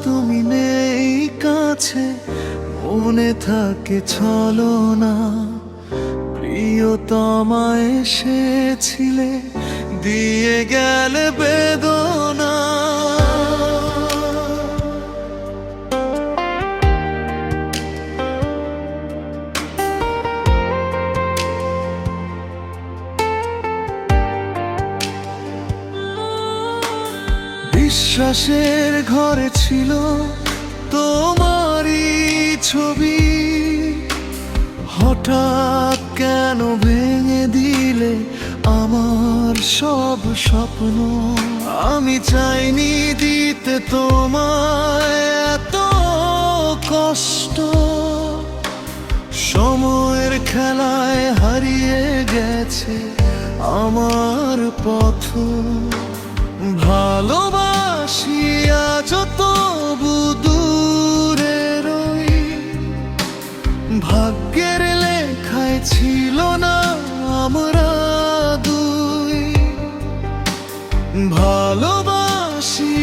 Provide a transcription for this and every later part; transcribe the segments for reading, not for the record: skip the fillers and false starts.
তুমি নেই কাছে, মনে থাকে ছলনা। প্রিয়তমা এসেছিলে, দিয়ে গেলে বেদনা। বিশ্বাসের ঘরে ছিল তোমারই ছবি, হঠাৎ কেন ভেঙে দিলে আমার সব স্বপ্ন। আমি চাইনি দিতে তোমায় এত কষ্ট, সময়ের খেলায় হারিয়ে গেছে আমার পথ। ভালোবাসি আজ তবু দূরে রই, ভাগ্যের লেখায় ছিল না আমরা দুই। ভালোবাসি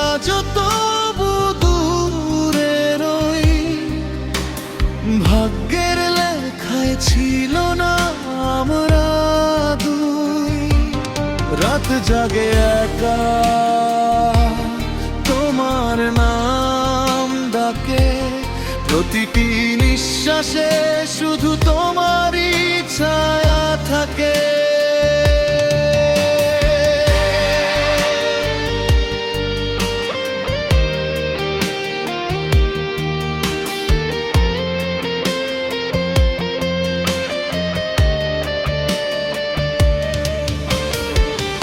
আজ তবু দূরে রই, ভাগ্যের লেখায় ছিল না আমরা দুই। রাত জাগে একা তোমার নাম ডাকে, প্রতিটি নিঃশ্বাসে শুধু তোমারই ছায়া থাকে।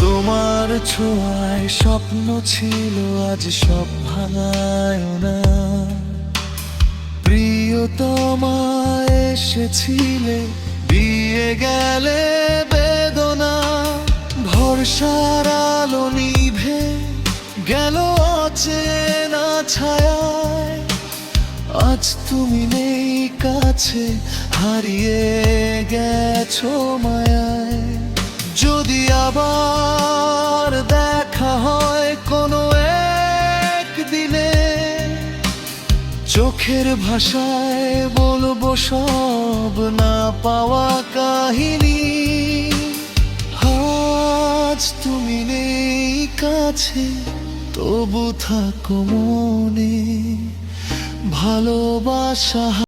তোমার ছোঁয়ায় স্বপ্ন ছিল, আজ সব ভাঙায় না। প্রিয়তমা এসেছিলে, দিয়ে গেলে বেদনা। ভরসার আলো নিভে গেল অচেনা ছায়ায়, আজ তুমি নেই কাছে, হারিয়ে গেছো মায়ায়। যদি আবার দেখা হয় কোনো একদিনে, চোখের ভাষায় বলবো সব না পাওয়া কাহিনী। আজ তুমি নেই কাছে, তবু থাকো মনে ভালোবাসা।